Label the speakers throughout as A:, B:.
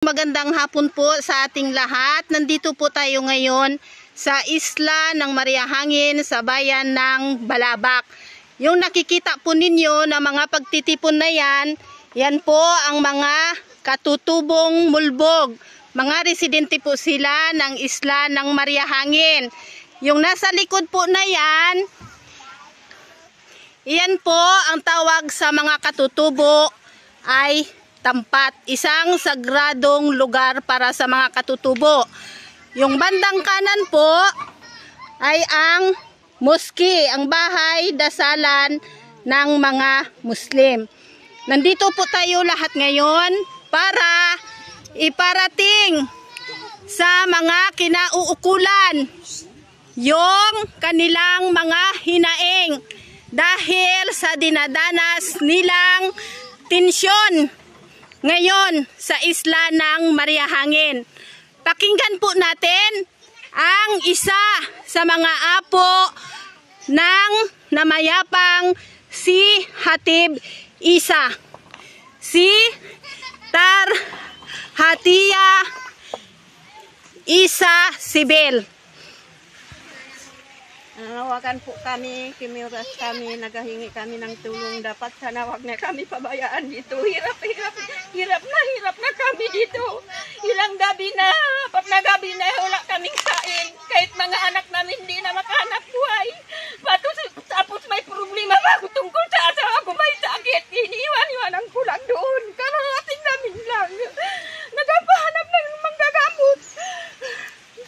A: Magandang hapon po sa ating lahat. Nandito po tayo ngayon sa isla ng Mariahangin sa bayan ng Balabac. Yung nakikita po ninyo na mga pagtitipon na yan po ang mga katutubong mulbog. Mga residente po sila ng isla ng Mariahangin. Yung nasa likod po na yan po ang tawag sa mga katutubo ay Tampat, isang sagradong lugar para sa mga katutubo. Yung bandang kanan po ay ang mosque, ang bahay dasalan ng mga Muslim. Nandito po tayo lahat ngayon para iparating sa mga kinauukulan yung kanilang mga hinaing dahil sa dinadanas nilang tensyon ngayon sa isla ng Mariahangin. Pakinggan po natin ang isa sa mga apo ng namayapang si Hatib Isa, si Tarhatia Isa Sibil.
B: Nanawagan po kami, kimiras kami, nagahingi kami ng tulong. Dapat sana wag na kami pabayaan dito. Hirap na kami dito. Ilang gabi na, pag nagabi na, wala kaming kain. Kahit mga anak namin hindi na makahanap buhay. Tapos may problema pa ako tungkol sa asawa ko, may sakit. Iniwan-iwanan ko lang doon. Karating namin lang. Nagpapahanap ng manggagamot.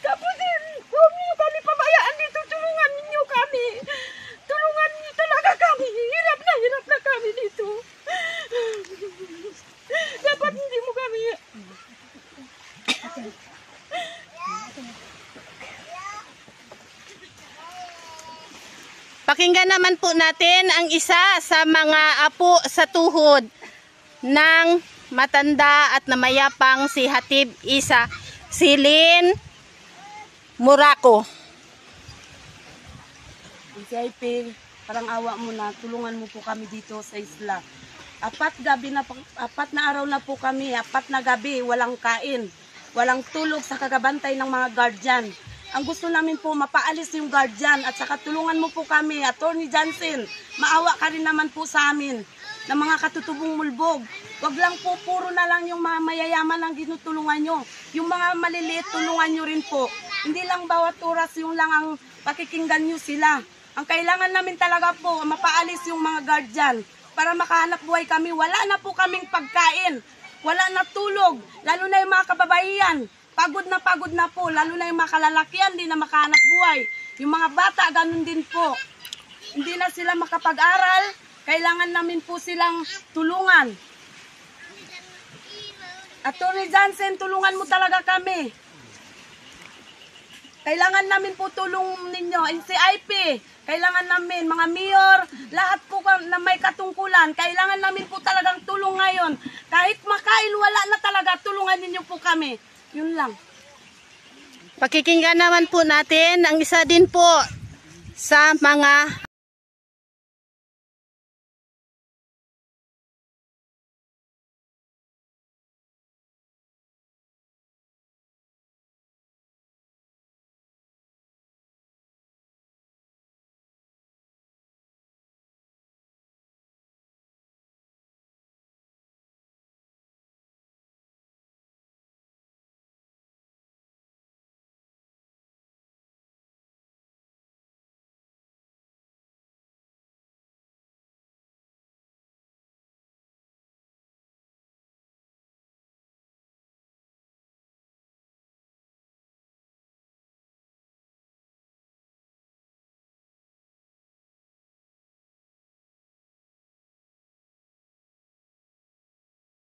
B: Tapos huwag niyo kami pabayaan dito. Tulungan niyo kami. Tulungan niyo talaga kami. Hirap na kami dito. Dapat hindi mo kami...
A: Pakinggan naman po natin ang isa sa mga apo sa tuhod ng matanda at namayapang si Hatib Isa, si Lynn Muraco.
C: CIP, parang awa mo na, tulungan mo po kami dito sa isla. 4 na araw na po kami, 4 na gabi, walang kain, walang tulog sa kagabantay ng mga guardian. Ang gusto namin po, mapaalis yung guardian at saka tulungan mo po kami, Attorney Johnson, maawa ka rin naman po sa amin ng mga katutubong mulbog. Wag lang po, puro na lang yung mga mayayaman ang ginutulungan nyo. Yung mga maliliit, tulungan nyo rin po. Hindi lang bawat oras yung lang ang pakikinggan nyo sila. Ang kailangan namin talaga po, mapaalis yung mga guardian para makahanap buhay kami. Wala na po kaming pagkain, wala na tulog, lalo na yung mga kababaihan. Pagod na po, lalo na yung mga kalalakihan, hindi na makahanap buhay. Yung mga bata, ganun din po. Hindi na sila makapag-aral, kailangan namin po silang tulungan. Attorney Johnson, tulungan mo talaga kami. Kailangan namin po tulong ninyo. NCIP, kailangan namin, mga mayor, lahat po na may katungkulan, kailangan namin po talagang tulong ngayon. Kahit makain, wala na talaga, tulungan ninyo po kami. Yun lang.
A: Pakikinggan naman po natin ang isa din po sa mga